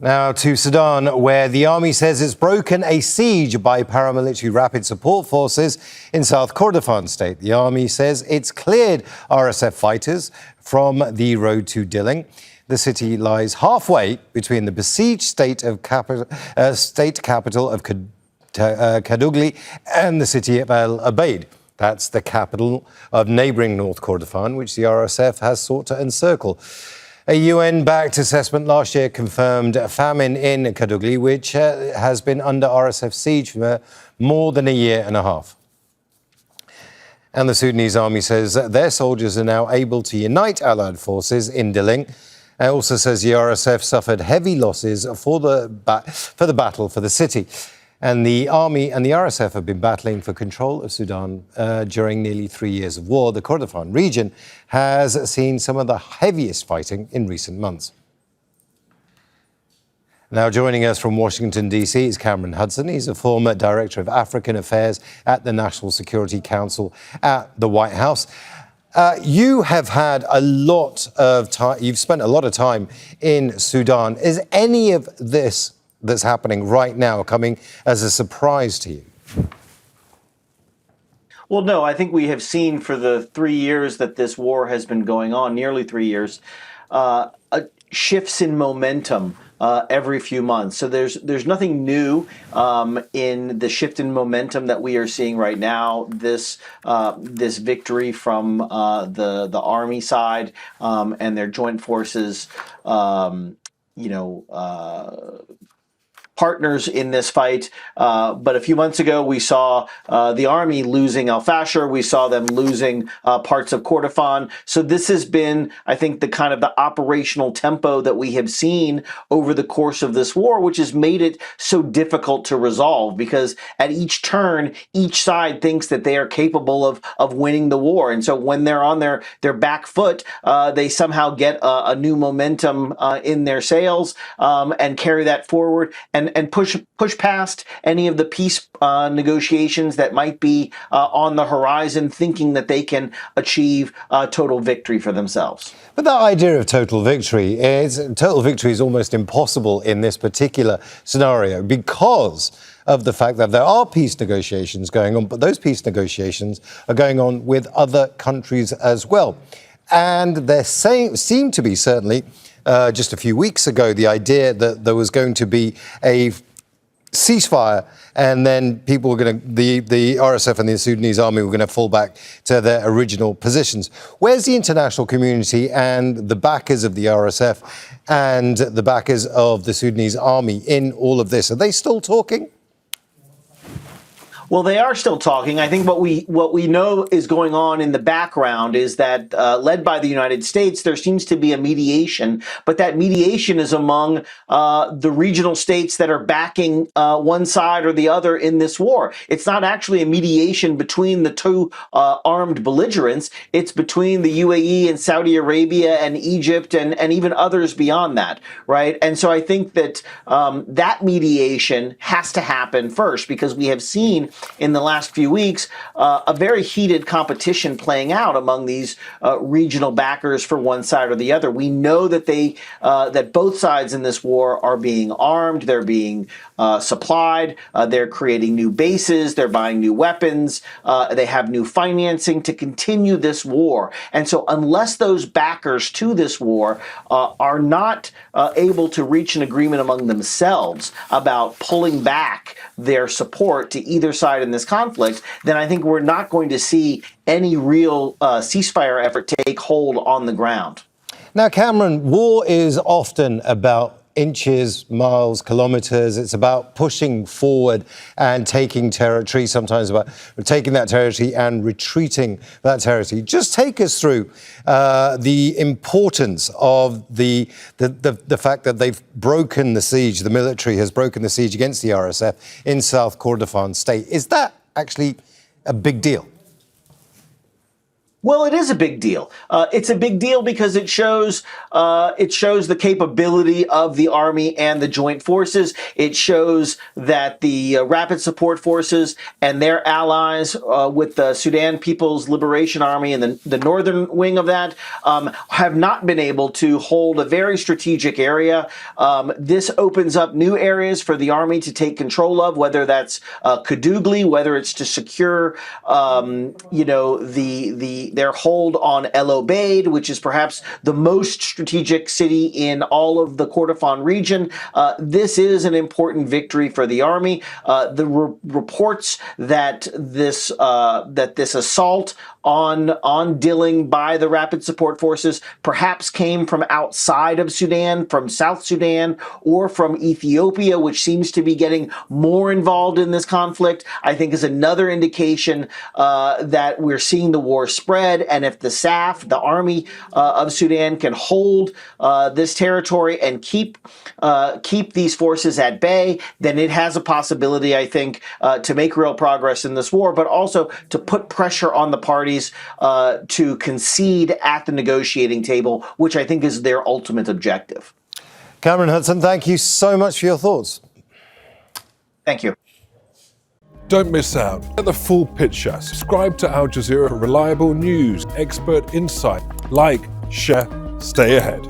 Now to Sudan, where the army says it's broken a siege by paramilitary rapid support forces in South Kordofan state. The army says it's cleared RSF fighters from the road to Dilling. The city lies halfway between the besieged state capital of Kadugli and the city of El Abeid. That's the capital of neighbouring North Kordofan, which the RSF has sought to encircle. A UN-backed assessment last year confirmed a famine in Kadugli, which has been under RSF siege for more than a year and a half. And the Sudanese army says that their soldiers are now able to unite allied forces in Dilling. It also says the RSF suffered heavy losses for the battle for the city. And the army and the RSF have been battling for control of Sudan during nearly 3 years of war. The Kordofan region has seen some of the heaviest fighting in recent months. Now joining us from Washington, D.C. is Cameron Hudson. He's a former Director of African Affairs at the National Security Council at the White House. You have had a lot of time, you've spent a lot of time in Sudan. Is any of this that's happening right now coming as a surprise to you? Well, no, I think we have seen for the 3 years that this war has been going on, nearly 3 years, shifts in momentum every few months. So there's nothing new in the shift in momentum that we are seeing right now. This victory from the army side and their joint forces, partners in this fight. But a few months ago, we saw the army losing Fasher. We saw them losing parts of Kordofan. So this has been, I think, the kind of the operational tempo that we have seen over the course of this war, which has made it so difficult to resolve, because at each turn, each side thinks that they are capable of winning the war. And so when they're on their back foot, they somehow get a new momentum in their sails and carry that forward and push past any of the peace negotiations that might be on the horizon, thinking that they can achieve total victory for themselves. But that idea of total victory is almost impossible in this particular scenario because of the fact that there are peace negotiations going on, but those peace negotiations are going on with other countries as well. And there seemed to be, certainly, just a few weeks ago, the idea that there was going to be a ceasefire and then people were going to, the RSF and the Sudanese army were going to fall back to their original positions. Where's the international community and the backers of the RSF and the backers of the Sudanese army in all of this? Are they still talking? Well, they are still talking. I think what we know is going on in the background is that, led by the United States, there seems to be a mediation, but that mediation is among the regional states that are backing one side or the other in this war. It's not actually a mediation between the two armed belligerents. It's between the UAE and Saudi Arabia and Egypt and even others beyond that, right? And so I think that that mediation has to happen first, because we have seen in the last few weeks a very heated competition playing out among these regional backers for one side or the other. We know that that both sides in this war are being armed, they're being supplied, they're creating new bases, they're buying new weapons, they have new financing to continue this war. And so unless those backers to this war are not able to reach an agreement among themselves about pulling back their support to either side in this conflict, then I think we're not going to see any real ceasefire effort take hold on the ground. Now, Cameron, war is often about inches, miles, kilometers. It's about pushing forward and taking territory, sometimes about taking that territory and retreating that territory. Just take us through the importance of the fact that they've broken the siege, the military has broken the siege against the RSF in South Kordofan state. Is that actually a big deal? Well, it is a big deal. It's a big deal because it shows the capability of the army and the joint forces. It shows that the rapid support forces and their allies with the Sudan People's Liberation Army and the northern wing of that have not been able to hold a very strategic area. This opens up new areas for the army to take control of, whether that's Kadugli, whether it's to secure, their hold on El Obeid, which is perhaps the most strategic city in all of the Kordofan region. This is an important victory for the army. The reports that this assault on Dilling by the rapid support forces perhaps came from outside of Sudan, from South Sudan, or from Ethiopia, which seems to be getting more involved in this conflict, I think is another indication that we're seeing the war spread. And if the SAF, the army of Sudan, can hold this territory and keep these forces at bay, then it has a possibility, I think, to make real progress in this war, but also to put pressure on the parties to concede at the negotiating table, which I think is their ultimate objective. Cameron Hudson, thank you so much for your thoughts. Thank you. Don't miss out. Get the full picture. Subscribe to Al Jazeera for reliable news, expert insight. Like, share, stay ahead.